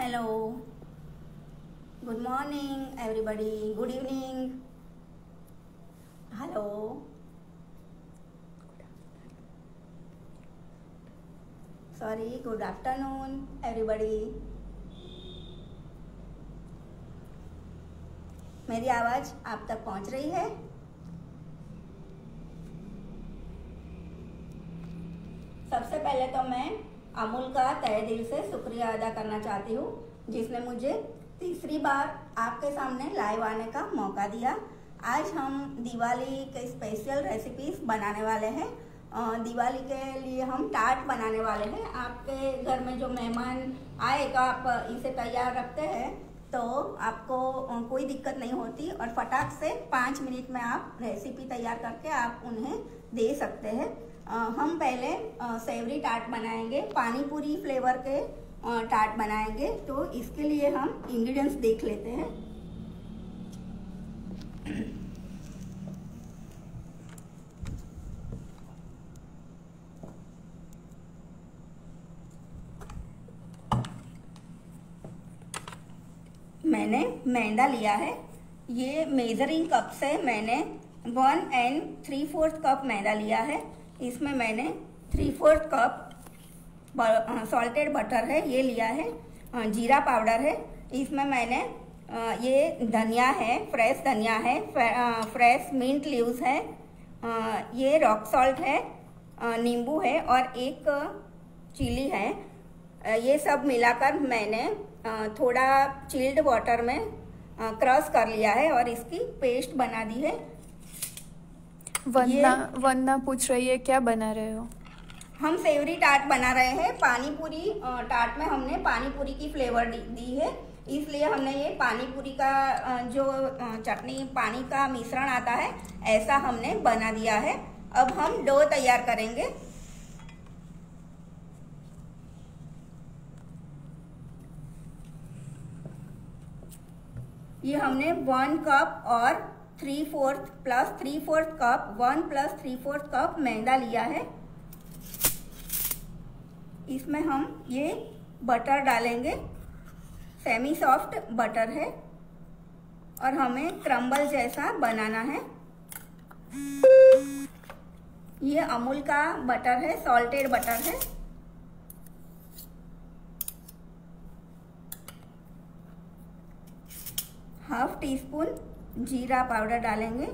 Hello, good morning everybody, good evening, hello, sorry, good afternoon everybody। मेरी आवाज़ आप तक पहुंच रही है? सबसे पहले तो मैं अमूल का तहे दिल से शुक्रिया अदा करना चाहती हूँ जिसने मुझे तीसरी बार आपके सामने लाइव आने का मौका दिया। आज हम दिवाली के स्पेशल रेसिपीज बनाने वाले हैं। दिवाली के लिए हम टार्ट बनाने वाले हैं। आपके घर में जो मेहमान आएगा आप इसे तैयार रखते हैं तो आपको कोई दिक्कत नहीं होती और फटाक से 5 मिनट में आप रेसिपी तैयार करके आप उन्हें दे सकते हैं। हम पहले सेवरी टार्ट बनाएंगे, पानी पूरी फ्लेवर के टार्ट बनाएंगे। तो इसके लिए हम इंग्रेडिएंट्स देख लेते हैं। मैंने मैदा लिया है। ये मेजरिंग कप से मैंने 1 3/4 कप मैदा लिया है। इसमें मैंने 3/4 कप सॉल्टेड बटर है ये लिया है। जीरा पाउडर है। इसमें मैंने ये धनिया है, फ्रेश धनिया है, फ्रेश मिंट लीव्स है, ये रॉक सॉल्ट है, नींबू है और एक चिली है। ये सब मिलाकर मैंने थोड़ा चिल्ड वाटर में क्रश कर लिया है और इसकी पेस्ट बना दी है। वंदना पूछ रही है क्या बना रहे हो? हम सेवरी टार्ट बना रहे हैं। पानी पूरी टार्ट में हमने पानी पूरी की फ्लेवर दी है, इसलिए हमने ये पानी पूरी का जो चटनी पानी का मिश्रण आता है ऐसा हमने बना दिया है। अब हम डो तैयार करेंगे। ये हमने 1 कप और 3/4 प्लस 3/4 कप 1 + 3/4 कप मैदा लिया है। इसमें हम ये बटर डालेंगे। सेमी सॉफ्ट बटर है और हमें क्रम्बल जैसा बनाना है। ये अमूल का बटर है, सॉल्टेड बटर है। ½ टीस्पून जीरा पाउडर डालेंगे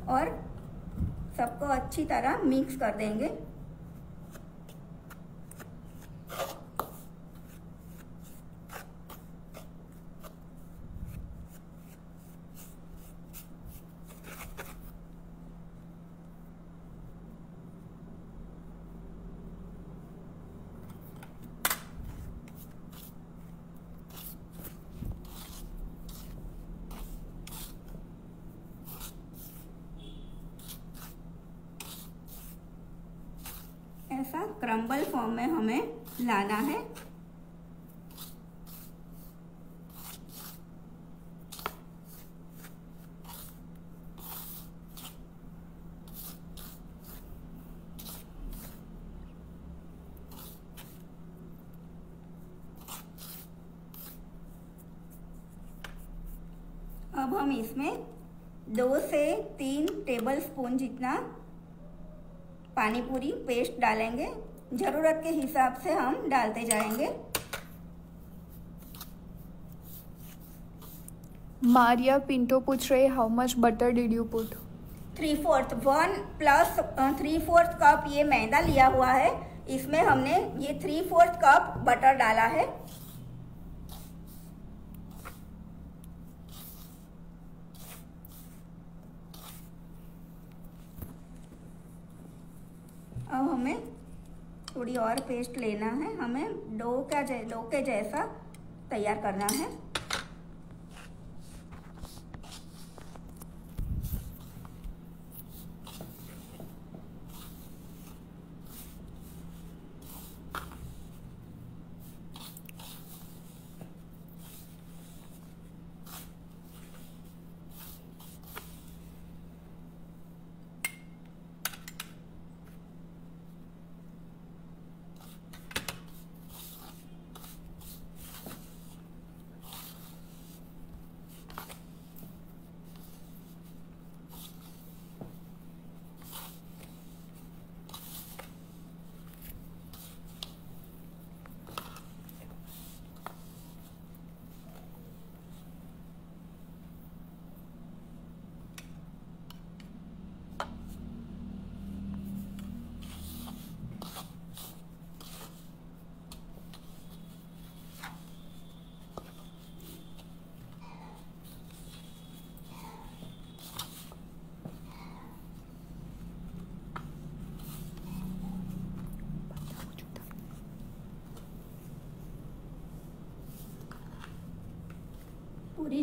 और सबको अच्छी तरह मिक्स कर देंगे। ऐसा क्रम्बल फॉर्म में हमें लाना है। अब हम इसमें 2 से 3 टेबलस्पून जितना पानी पूरी पेस्ट डालेंगे। जरूरत के हिसाब से हम डालते जाएंगे। मारिया पिंटो पूछ रहे how much butter did you put? 3/4 1 + 3/4 cup ये मैदा लिया हुआ है। इसमें हमने ये 3/4 कप बटर डाला है। अब हमें थोड़ी और पेस्ट लेना है। हमें डो के जैसा तैयार करना है।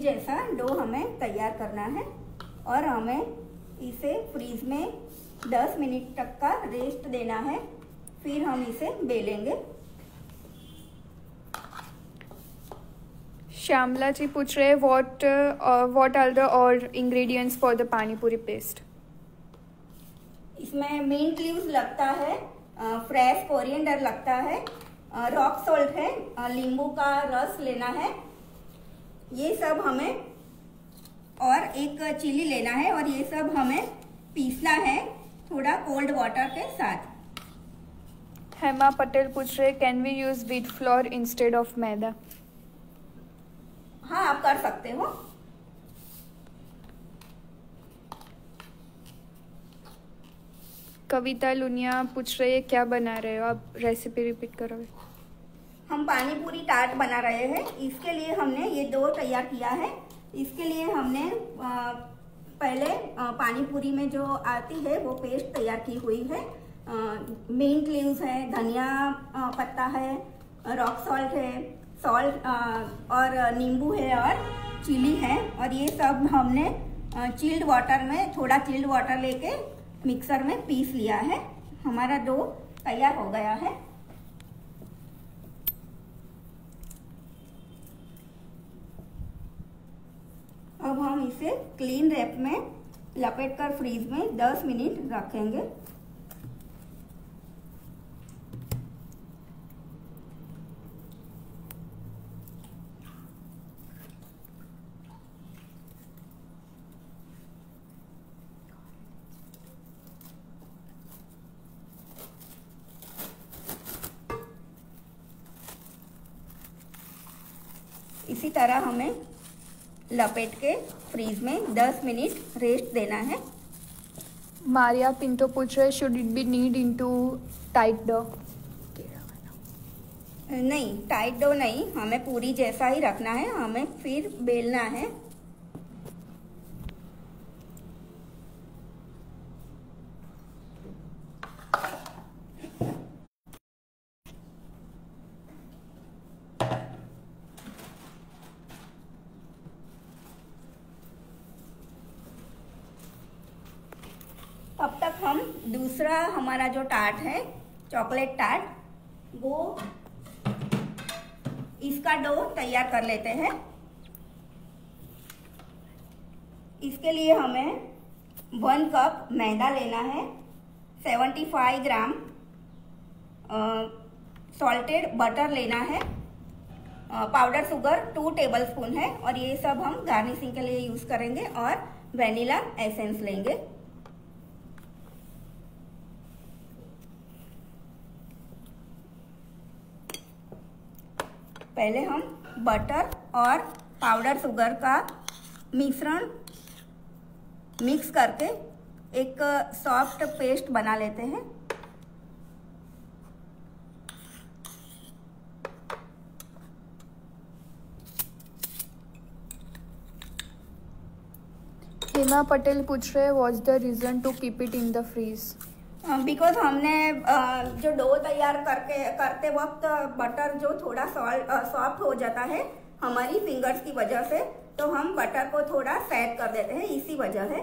जैसा डो हमें तैयार करना है और हमें इसे फ्रीज में 10 मिनट तक का रेस्ट देना है, फिर हम इसे बेलेंगे। श्यामला जी पूछ रहे हैं व्हाट आर द और इंग्रेडिएंट्स फॉर द पानी पूरी पेस्ट। इसमें मिंट लीव्स लगता है, फ्रेश कोरिएंडर लगता है, रॉक सॉल्ट है, नींबू का रस लेना है, ये सब हमें, और एक चिली लेना है, और ये सब हमें पीसना है थोड़ा कोल्ड वाटर के साथ। हेमा पटेल पूछ रहे can we use wheat flour instead of maida. हाँ, आप कर सकते हो। कविता लुनिया पूछ रही है क्या बना रहे हो आप, रेसिपी रिपीट करोगे। हम पानी पूरी टाट बना रहे हैं। इसके लिए हमने ये डो तैयार किया है। इसके लिए हमने पहले पानी पूरी में जो आती है वो पेस्ट तैयार की हुई है। मिंट लीव्स है, धनिया पत्ता है, रॉक सॉल्ट है, और नींबू है और चिली है, और ये सब हमने चिल्ड वाटर में, थोड़ा चिल्ड वाटर लेके मिक्सर में पीस लिया है। हमारा डो तैयार हो गया है। अब हम इसे क्लीन रैप में लपेटकर फ्रीज में 10 मिनट रखेंगे। इसी तरह हमें लपेट के फ्रीज में 10 मिनट रेस्ट देना है। मारिया पिंटो पूछ रहे should it be knead into tight dough. नहीं, टाइट डो नहीं, हमें पूरी जैसा ही रखना है, हमें फिर बेलना है। तब तक हम दूसरा हमारा जो टार्ट है, चॉकलेट टार्ट, वो इसका डो तैयार कर लेते हैं। इसके लिए हमें 1 कप मैदा लेना है, 75 ग्राम सॉल्टेड बटर लेना है, पाउडर शुगर 2 टेबलस्पून है, और ये सब हम गार्निशिंग के लिए यूज करेंगे, और वेनिला एसेंस लेंगे। पहले हम बटर और पाउडर शुगर का मिश्रण मिक्स करके एक सॉफ्ट पेस्ट बना लेते हैं। हेमा पटेल पूछ रहे what's the reason to keep it in the fridge. Because हमने जो डो तैयार करते वक्त बटर जो थोड़ा सॉफ्ट हो जाता है हमारी फिंगर्स की वजह से, तो हम बटर को थोड़ा सेट कर देते हैं, इसी वजह है।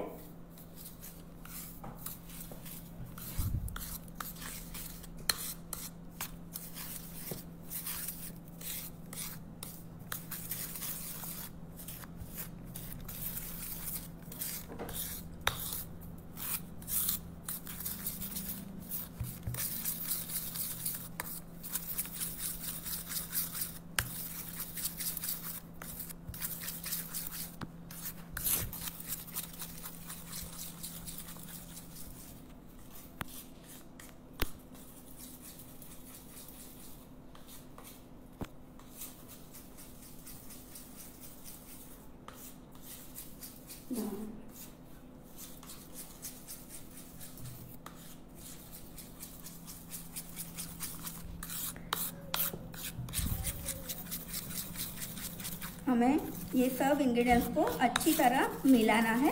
हमें ये सब इंग्रेडिएंट्स को अच्छी तरह मिलाना है।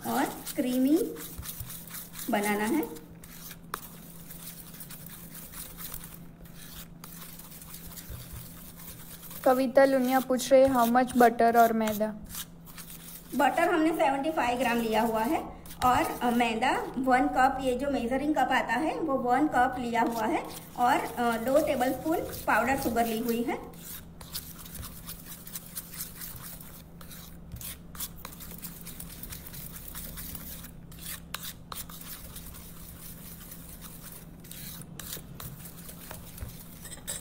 और क्रीमी बनाना है। कविता लुनिया पूछ रहे हाउ मच बटर और मैदा। बटर हमने 75 ग्राम लिया हुआ है और मैदा 1 कप, ये जो मेजरिंग कप आता है वो 1 कप लिया हुआ है और 2 टेबलस्पून पाउडर शुगर ली हुई है।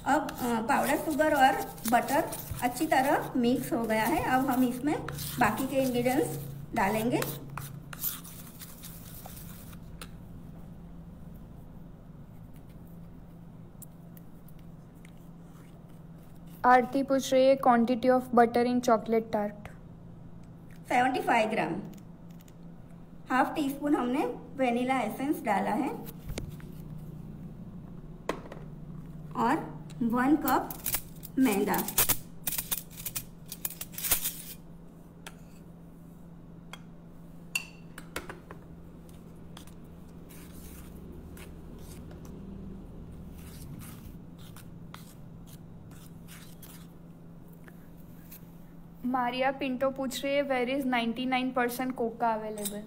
अब पाउडर शुगर और बटर अच्छी तरह मिक्स हो गया है। अब हम इसमें बाकी के इंग्रेडिएंट्स डालेंगे। आरती पूछ रही है quantity of butter in chocolate tart. 75 gram. Half tea spoon हमने वेनिला एसेंस डाला है और 1 कप मैदा। मारिया पिंटो पूछ रही है where is 99% cocoa available.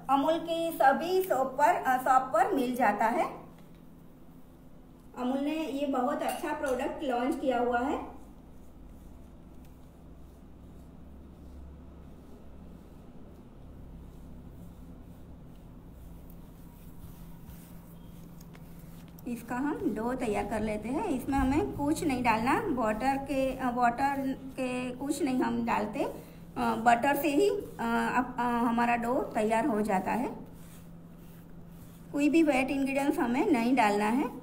Amul की सभी शॉप पर मिल जाता है। अमूल ने ये बहुत अच्छा प्रोडक्ट लॉन्च किया हुआ है। इसका हम डो तैयार कर लेते हैं। इसमें हमें कुछ नहीं डालना, वाटर के कुछ नहीं हम डालते, बटर से ही हमारा डो तैयार हो जाता है। कोई भी वेट इंग्रेडिएंट्स हमें नहीं डालना है।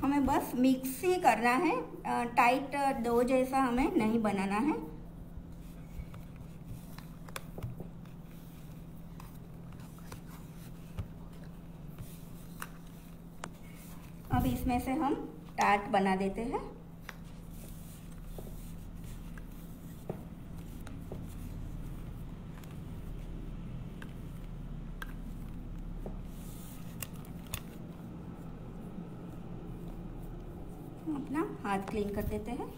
हमें बस मिक्स ही करना है, टाइट डो जैसा हमें नहीं बनाना है। अब इसमें से हम टार्ट बना देते हैं। अपना हाथ क्लीन कर देते हैं।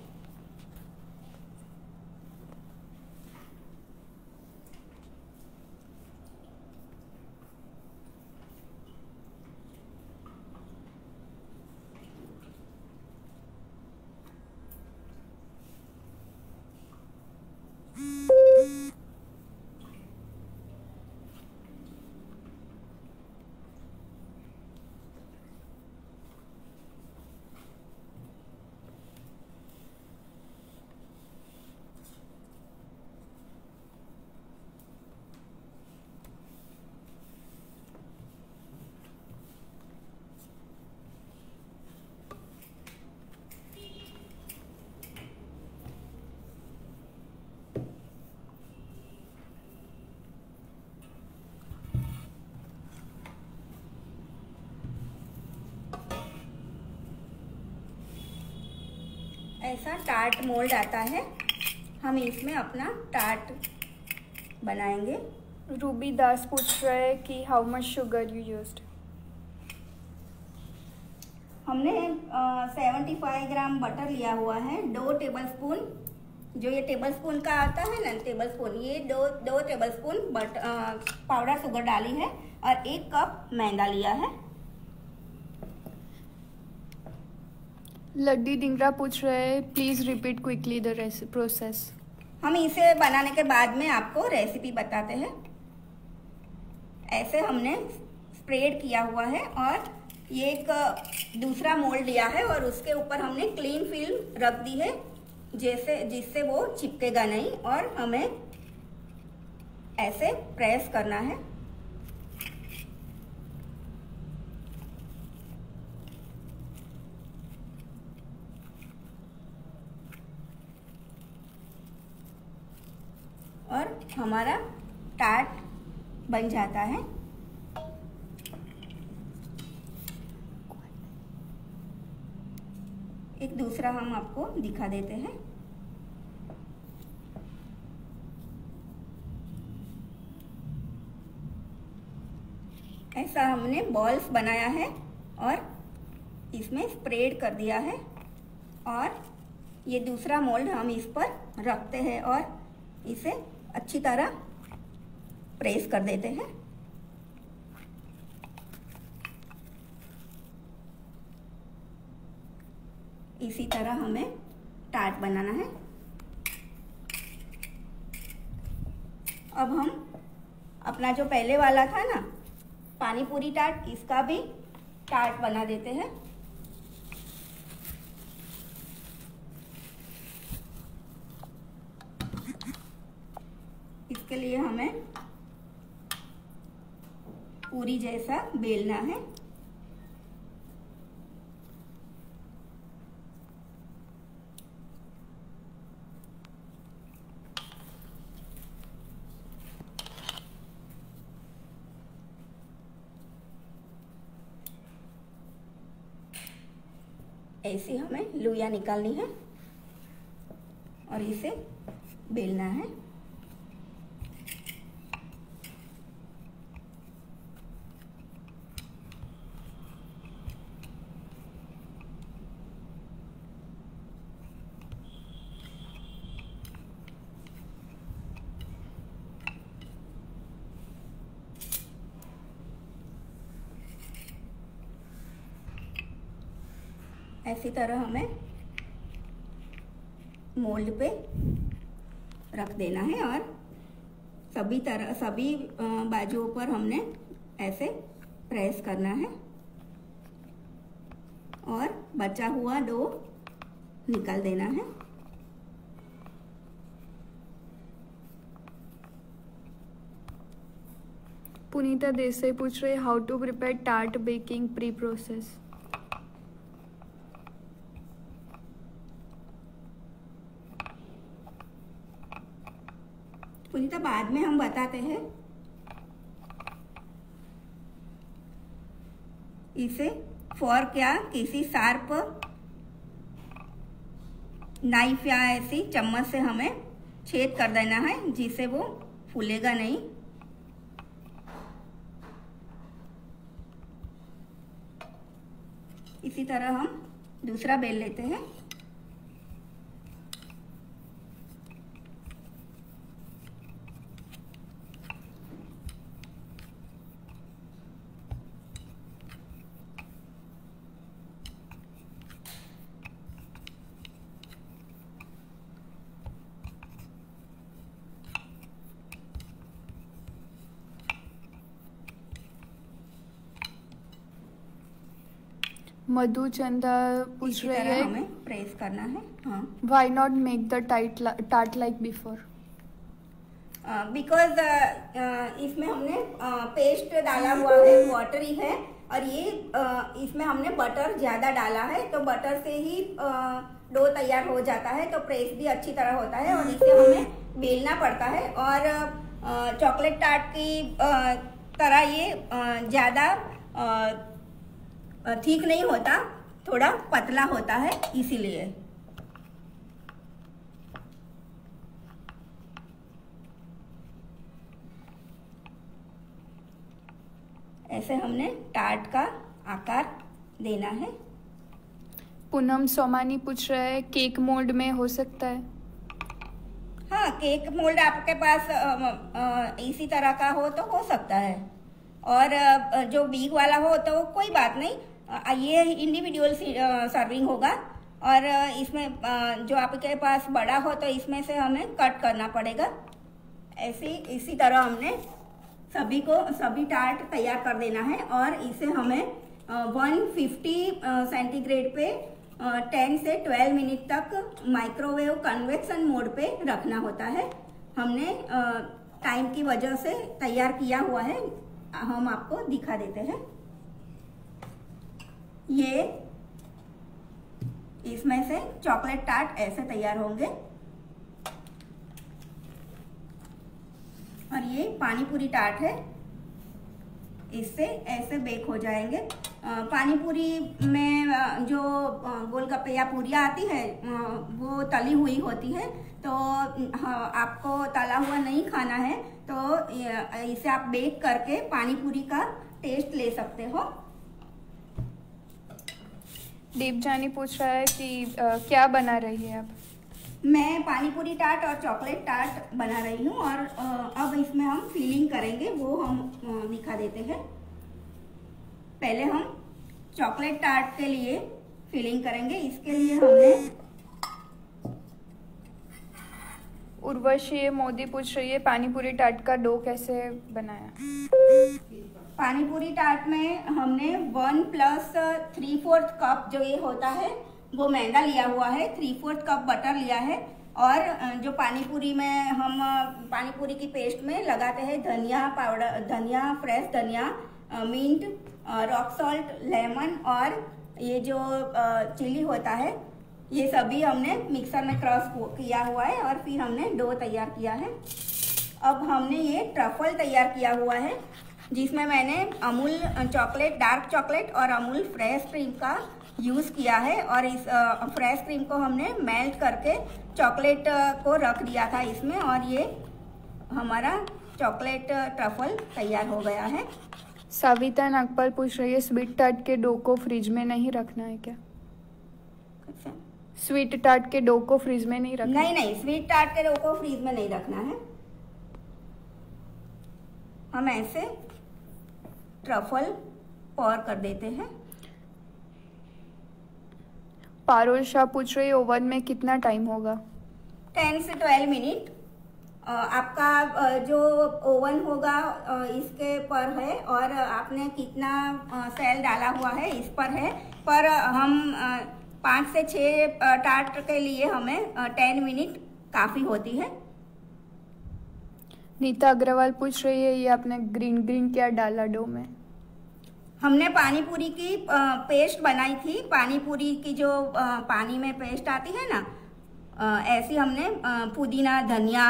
ऐसा टार्ट मोल्ड आता है, हम इसमें अपना टार्ट बनाएंगे। रूबी दास पूछ रहे हैं कि how much sugar you used. हमने 75 ग्राम बटर लिया हुआ है, 2 टेबलस्पून जो ये टेबल स्पून का आता है ना, टेबल स्पून, ये दो टेबल स्पून पाउडर शुगर डाली है और 1 कप मैदा लिया है। लड्डी डिंगरा पूछ रहे हैं, please repeat quickly the process. हम इसे बनाने के बाद में आपको रेसिपी बताते हैं। ऐसे हमने स्प्रेड किया हुआ है और ये एक दूसरा मोल्ड लिया है और उसके ऊपर हमने क्लीन फिल्म रख दी है, जिससे वो चिपकेगा नहीं, और हमें ऐसे प्रेस करना है। और हमारा टार्ट बन जाता है। एक दूसरा हम आपको दिखा देते हैं। ऐसा हमने बॉल्स बनाया है और इसमें स्प्रेड कर दिया है, और ये दूसरा मोल्ड हम इस पर रखते हैं और इसे अच्छी तरह प्रेस कर देते हैं। इसी तरह हमें टार्ट बनाना है। अब हम अपना जो पहले वाला था ना पानी पूरी टार्ट, इसका भी टार्ट बना देते हैं। इसके लिए हमें पूरी जैसा बेलना है। ऐसी हमें लुया निकालनी है और इसे बेलना है। ऐसी तरह हमें मोल्ड पे रख देना है और सभी बाजुओं पर हमने ऐसे प्रेस करना है और बचा हुआ डो निकाल देना है। पुनीता देसाई पूछ रहे, how to prepare tart baking pre process. Punita बाद में हम बताते हैं। इसे फॉर्क या किसी शार्प नाइफ या ऐसी चम्मच से हमें छेद कर देना है, जिससे वो फूलेगा नहीं। इसी तरह हम दूसरा बेल लेते हैं। मधु चंदा पूछ रही है, हमें प्रेस करना है। हाँ, why not make the tart like before. Because इसमें हमने पेस्ट डाला हुआ है, वाटरी है, और ये इसमें हमने बटर ज़्यादा डाला है, तो बटर से ही डो तैयार हो जाता है, तो प्रेस भी अच्छी तरह होता है और इसे हमें बेलना पड़ता है। और चॉकलेट टार्ट की तरह ये ज़्यादा ठीक नहीं होता, थोड़ा पतला होता है, इसीलिए। ऐसे हमने टार्ट का आकार देना है। पूनम सोमानी पूछ रहा है, केक मोल्ड में हो सकता है। हाँ, केक मोल्ड आपके पास इसी तरह का हो तो हो सकता है, और जो बिग वाला हो तो कोई बात नहीं। ये इंडिविजुअल सर्विंग होगा, और इसमें जो आपके पास बड़ा हो तो इसमें से हमें कट करना पड़ेगा। इसी तरह हमने सभी टार्ट तैयार कर देना है, और इसे हमें 150 सेंटीग्रेड पे 10 से 12 मिनट तक माइक्रोवेव कन्वेक्शन मोड पे रखना होता है। हमने टाइम की वजह से तैयार किया हुआ है, हम आपको दिखा देते हैं। ये इसमें से चॉकलेट टार्ट ऐसे तैयार होंगे, और ये पानी पूरी टार्ट है, इससे ऐसे बेक हो जाएंगे। पानी पूरी में जो गोलगप्पे या पूरियाँ आती है वो तली हुई होती है, तो आपको तला हुआ नहीं खाना है तो इसे आप बेक करके पानी पूरी का टेस्ट ले सकते हो। दीपजानी पूछ रहा है कि क्या बना रही है आप? मैं पानी पूरी टार्ट और चॉकलेट टार्ट बना रही हूँ, और अब इसमें हम फिलिंग करेंगे, वो हम दिखा देते हैं। पहले हम चॉकलेट टार्ट के लिए फिलिंग करेंगे। इसके लिए हमने उर्वशी मोदी पूछ रही है पानी पूरी टार्ट का डो कैसे बनाया? पानी पूरी टार्ट में हमने 1 + 3/4 कप जो ये होता है वो मैदा लिया हुआ है, 3/4 कप बटर लिया है, और जो पानी पूरी में हम पानी पूरी की पेस्ट में लगाते हैं धनिया पाउडर, धनिया, फ्रेश धनिया, मिंट, रॉक सॉल्ट, लेमन, और ये जो चिली होता है, ये सभी हमने मिक्सर में क्रश किया हुआ है, और फिर हमने डो तैयार किया है। अब हमने ये ट्रफल तैयार किया हुआ है, जिसमें मैंने अमूल चॉकलेट, डार्क चॉकलेट और अमूल फ्रेश क्रीम का यूज़ किया है, और इस फ्रेश क्रीम को हमने मेल्ट करके चॉकलेट को रख दिया था इसमें, और ये हमारा चॉकलेट ट्रफल तैयार हो गया है। सविता नागपाल पूछ रही है स्वीट टार्ट के डो को फ्रिज में नहीं रखना है क्या? स्वीट टार्ट के डो को फ्रिज में नहीं रखना? नहीं, स्वीट टार्ट के डो को फ्रिज में नहीं रखना है। हम ऐसे ट्रफल पॉर कर देते हैं। पारुल शाह पूछ रही है ओवन में कितना टाइम होगा? 10 से 12 मिनट। आपका जो ओवन होगा इसके पर है, और आपने कितना सेल डाला हुआ है इस पर है, पर हम 5 से 6 टार्ट के लिए हमें 10 मिनट काफ़ी होती है। नीता अग्रवाल पूछ रही है ये आपने ग्रीन क्या डाला डो में? हमने पानी पूरी की पेस्ट बनाई थी। पानी पूरी की जो पानी में पेस्ट आती है ना, ऐसी हमने पुदीना, धनिया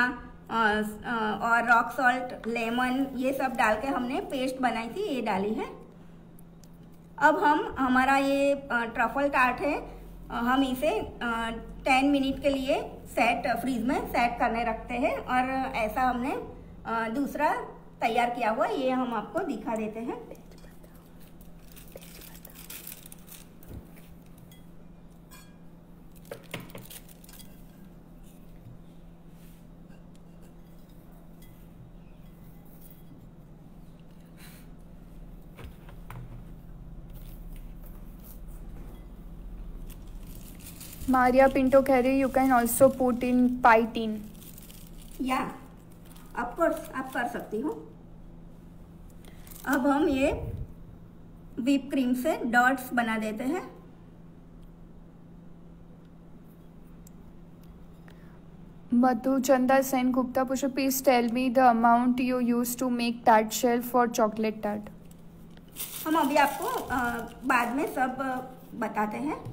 और रॉक सॉल्ट, लेमन, ये सब डाल के हमने पेस्ट बनाई थी, ये डाली है। अब हमारा ये ट्रफल टार्ट है, हम इसे 10 मिनट के लिए फ्रीज में सेट करने रखते हैं, और ऐसा हमने दूसरा तैयार किया हुआ ये हम आपको दिखा देते हैं। मारिया पिंटो कह रही you can also put in pi tin. या ऑफ कोर्स आप कर सकती हो। अब हम ये व्हिप क्रीम से डॉट्स बना देते हैं। मधुचंदा सेन गुप्ता पूछो please tell me the amount you use to make tart shell for chocolate tart. हम अभी आपको बाद में सब बताते हैं।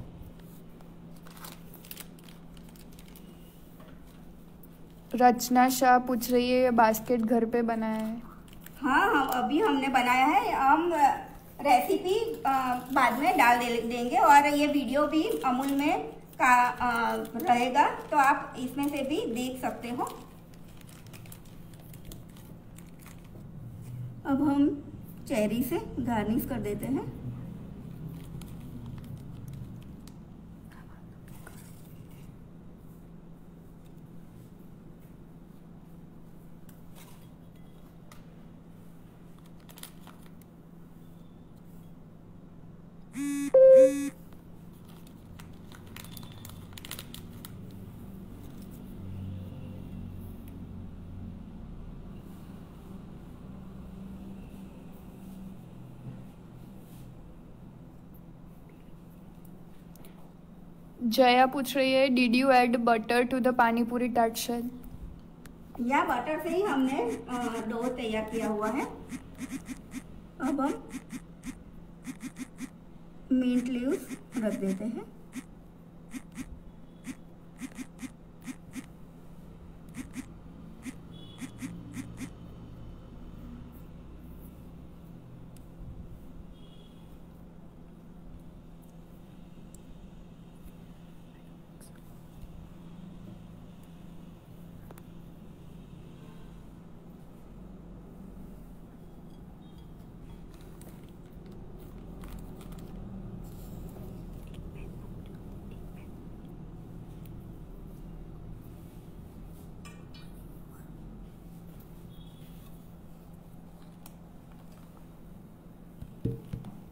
रचना शाह पूछ रही है ये बास्केट घर पे बनाया है? हाँ, अभी हमने बनाया है। हम रेसिपी बाद में डाल देंगे, और ये वीडियो भी अमूल में का रहेगा, तो आप इसमें से भी देख सकते हो। अब हम चेरी से गार्निश कर देते हैं। जया पूछ रही है, did you add butter to the pani puri टाट शेल? या बटर से ही हमने डो तैयार किया हुआ है। अब हम मिंट लीव्स रख देते हैं।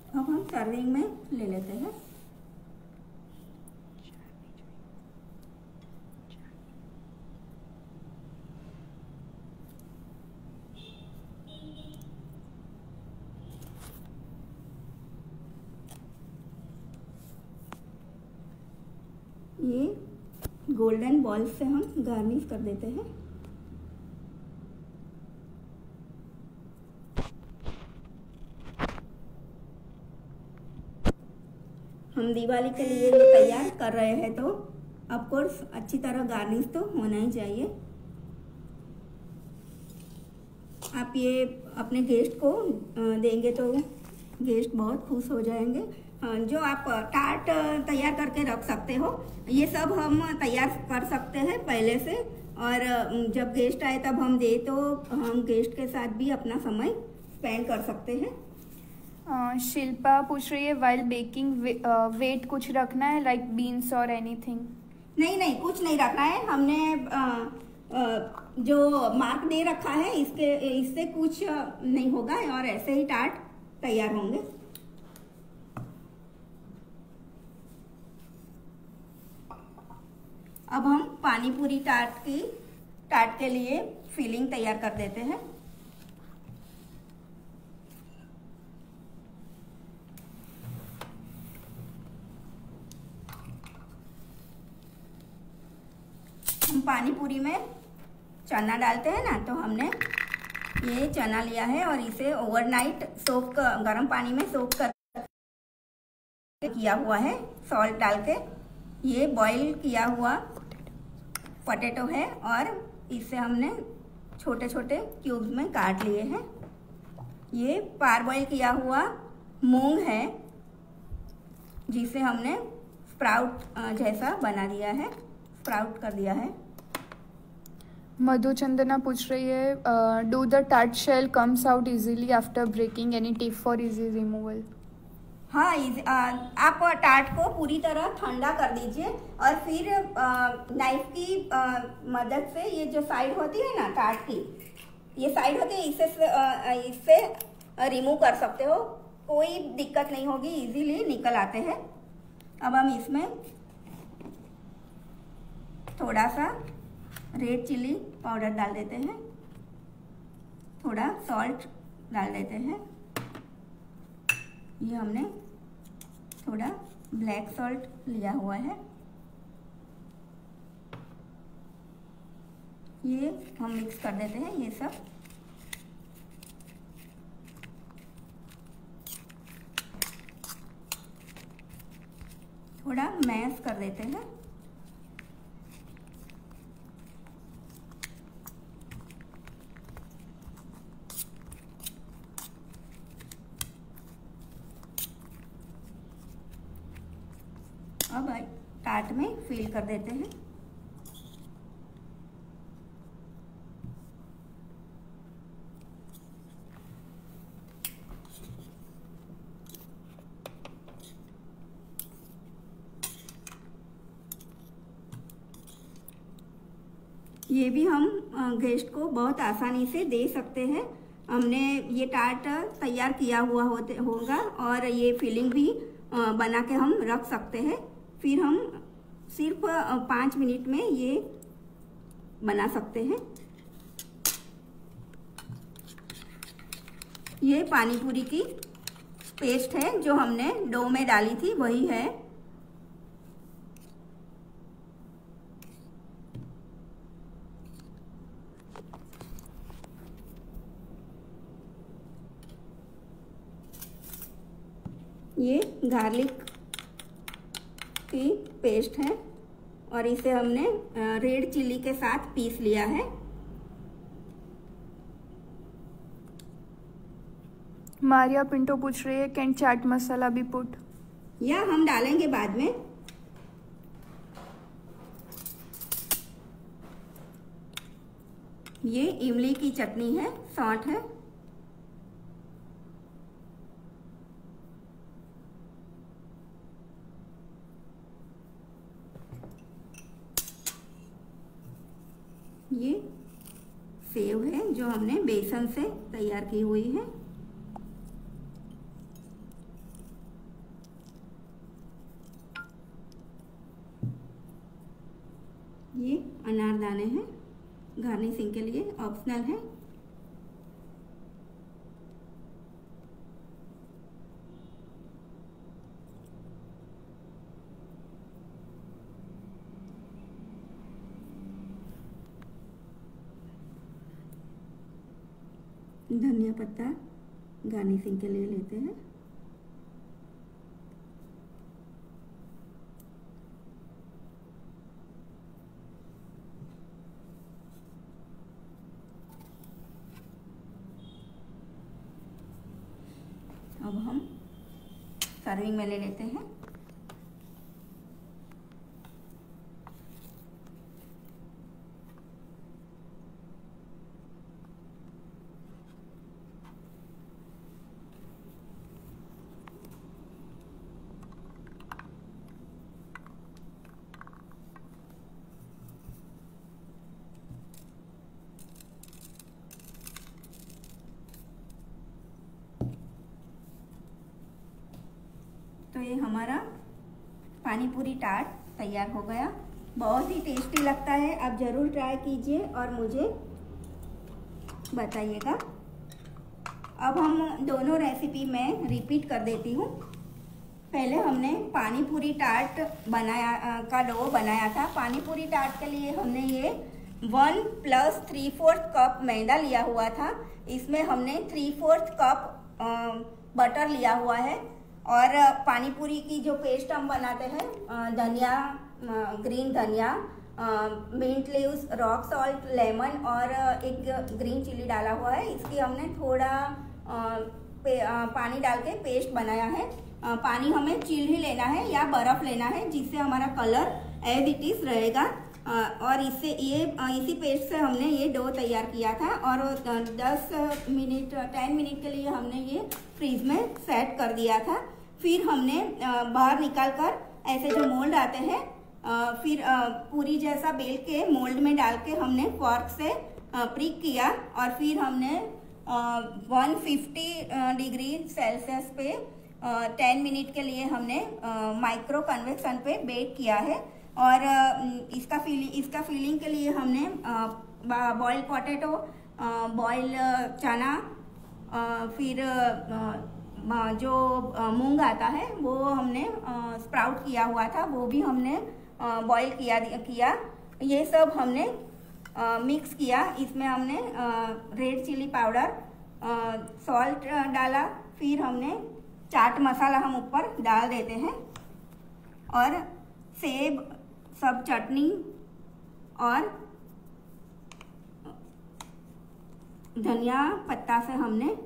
अब हम सर्विंग में ले लेते हैं। ये गोल्डन बॉल से हम गार्निश कर देते हैं। हम दिवाली के लिए ये तैयार कर रहे हैं तो ऑफ कोर्स अच्छी तरह गार्निश तो होना ही चाहिए। आप ये अपने गेस्ट को देंगे तो गेस्ट बहुत खुश हो जाएंगे। जो आप टार्ट तैयार करके रख सकते हो, ये सब हम तैयार कर सकते हैं पहले से, और जब गेस्ट आए तब हम दे तो हम गेस्ट के साथ भी अपना समय स्पेंड कर सकते हैं। शिल्पा पूछ रही है, वाइल बेकिंग वेट कुछ रखना है, लाइक बीन्स और एनीथिंग? नहीं, कुछ नहीं रखना है। हमने जो मार्क दे रखा है इससे कुछ नहीं होगा और ऐसे ही टार्ट तैयार होंगे। अब हम पानी पूरी टार्ट के लिए फिलिंग तैयार कर देते हैं। हम पानी पूरी में चना डालते हैं ना, तो हमने ये चना लिया है और इसे ओवरनाइट गर्म पानी में सोक कर किया हुआ है सॉल्ट डाल के। ये बॉईल किया हुआ पोटैटो है और इसे हमने छोटे छोटे क्यूब्स में काट लिए हैं। ये पार बॉईल किया हुआ मूंग है जिसे हमने स्प्राउट जैसा बना दिया है, स्प्राउट कर दिया है। मधुचंदना पूछ रही है, do the tart shell comes out easily after breaking, any tip for easy removal? हाँ, आप टार्ट को पूरी तरह ठंडा कर दीजिए और फिर नाइफ की मदद से ये जो साइड होती है ना टार्ट की, ये साइड होती है, इससे रिमूव कर सकते हो, कोई दिक्कत नहीं होगी, इजीली निकल आते हैं। अब हम इसमें थोड़ा सा रेड चिली पाउडर डाल देते हैं, थोड़ा सॉल्ट डाल देते हैं। ये हमने थोड़ा ब्लैक सॉल्ट लिया हुआ है, ये हम मिक्स कर देते हैं ये सब। थोड़ा मैश कर देते हैं। अब टार्ट में फिल कर देते हैं। ये भी हम गेस्ट को बहुत आसानी से दे सकते हैं। हमने ये टार्ट तैयार किया हुआ होगा और ये फिलिंग भी बना के हम रख सकते हैं। फिर हम सिर्फ 5 मिनट में ये बना सकते हैं। ये पानी पूरी की पेस्ट है जो हमने डो में डाली थी, वही है। ये गार्लिक की पेस्ट है और इसे हमने रेड चिली के साथ पीस लिया है। मारिया पिंटो पूछ रही है कैन चाट मसाला भी पुट? या हम डालेंगे बाद में। ये इमली की चटनी है, सॉल्ट है। ये सेव है जो हमने बेसन से तैयार की हुई है। ये अनारदाने हैं, गार्निशिंग के लिए ऑप्शनल है। धनिया पत्ता गार्निशिंग के लिए लेते हैं। अब हम सर्विंग में ले लेते हैं। तो ये हमारा पानी पूरी टाट तैयार हो गया। बहुत ही टेस्टी लगता है, आप ज़रूर ट्राई कीजिए और मुझे बताइएगा। अब हम दोनों रेसिपी में रिपीट कर देती हूँ। पहले हमने पानी पूरी टाट का डो बनाया था। पानी पूरी टाट के लिए हमने ये 1 + 3/4 कप मैदा लिया हुआ था। इसमें हमने 3/4 कप बटर लिया हुआ है और पानी पूरी की जो पेस्ट हम बनाते हैं, धनिया, ग्रीन धनिया, mint leaves, rock salt, lemon और एक ग्रीन चिली डाला हुआ है। इसकी हमने थोड़ा पानी डाल के पेस्ट बनाया है। पानी हमें चिल ही लेना है या बर्फ़ लेना है जिससे हमारा कलर एज इट इज़ रहेगा। और इसी पेस्ट से हमने ये डो तैयार किया था और 10 मिनट 10 मिनट के लिए हमने ये फ्रीज में सेट कर दिया था। फिर हमने बाहर निकाल कर ऐसे जो मोल्ड आते हैं, फिर पूरी जैसा बेल के मोल्ड में डाल के हमने फॉर्क से प्रिक किया और फिर हमने 150 डिग्री सेल्सियस पे 10 मिनट के लिए हमने माइक्रो कन्वेक्शन पे बेक किया है। और इसका फीलिंग के लिए हमने बॉइल्ड पोटैटो, बॉइल्ड चना, फिर जो मूंग आता है वो हमने स्प्राउट किया हुआ था, वो भी हमने बॉईल किया। ये सब हमने मिक्स किया। इसमें हमने रेड चिली पाउडर, सॉल्ट डाला, फिर हमने चाट मसाला हम ऊपर डाल देते हैं और सेब, सब चटनी और धनिया पत्ता से हमने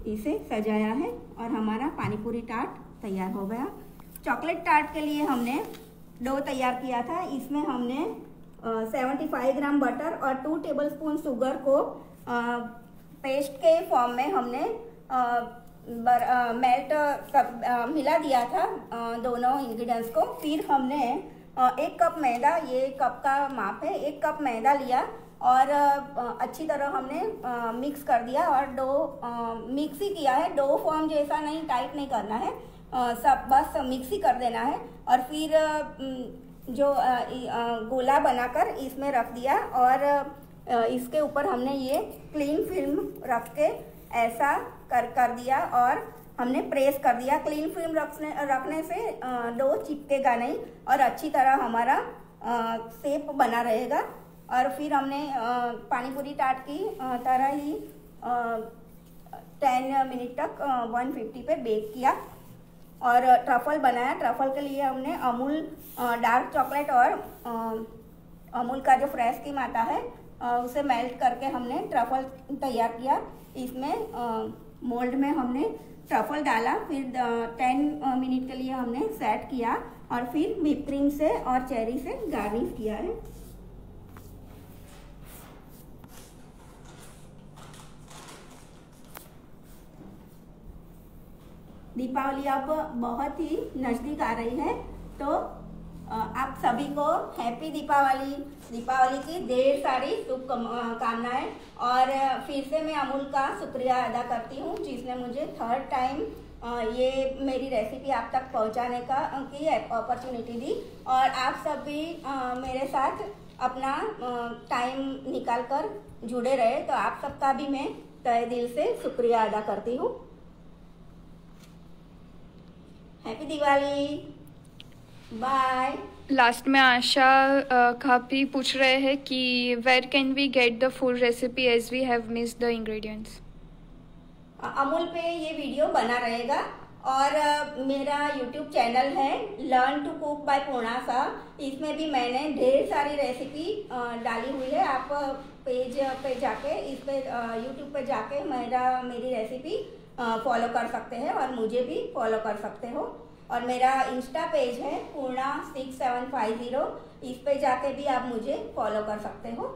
इसे सजाया है और हमारा पानी पूरी टाट तैयार हो गया। चॉकलेट टाट के लिए हमने डो तैयार किया था। इसमें हमने 75 ग्राम बटर और 2 टेबलस्पून शुगर को पेस्ट के फॉर्म में हमने मिला दिया था दोनों इंग्रेडिएंट्स को। फिर हमने 1 कप मैदा, ये कप का माप है, 1 कप मैदा लिया और अच्छी तरह हमने मिक्स कर दिया और डो मिक्स ही किया है। डो फॉर्म जैसा नहीं, टाइट नहीं करना है, सब बस मिक्स ही कर देना है। और फिर जो गोला बनाकर इसमें रख दिया और इसके ऊपर हमने ये क्लीन फिल्म रख के ऐसा कर दिया और हमने प्रेस कर दिया। क्लीन फिल्म रखने से डो चिपकेगा नहीं और अच्छी तरह हमारा शेप बना रहेगा। और फिर हमने पानी पूरी टाट की तरह ही 10 मिनट तक 150 पे बेक किया और ट्रफल बनाया। ट्रफल के लिए हमने अमूल डार्क चॉकलेट और अमूल का जो फ्रेश क्रीम आता है उसे मेल्ट करके हमने ट्रफल तैयार किया। इसमें मोल्ड में हमने ट्रफल डाला, फिर 10 मिनट के लिए हमने सेट किया और फिर व्हिप क्रीम से और चेरी से गार्निश किया है। दीपावली अब बहुत ही नज़दीक आ रही है, तो आप सभी को हैप्पी दीपावली। दीपावली की ढेर सारी शुभकामनाएं। और फिर से मैं अमूल का शुक्रिया अदा करती हूँ जिसने मुझे 3rd टाइम ये मेरी रेसिपी आप तक पहुँचाने की अपॉर्चुनिटी दी। और आप सब भी मेरे साथ अपना टाइम निकाल कर जुड़े रहे, तो आप सबका भी मैं तहे दिल से शुक्रिया अदा करती हूँ। Happy Diwali, bye. लास्ट में आशा काफी पूछ रहे हैं कि where can we get the full recipe as we have missed the ingredients. Amul पे ये वीडियो बना रहेगा और मेरा यूट्यूब चैनल है learn to cook by Purna Shah. इसमें भी मैंने ढेर सारी रेसिपी डाली हुई है। आप पेज पे जाके इस पे यूट्यूब पे जाके मेरी रेसिपी फॉलो कर सकते हैं और मुझे भी फॉलो कर सकते हो। और मेरा इंस्टा पेज है पूर्णा 6750, इस पे जाके भी आप मुझे फॉलो कर सकते हो।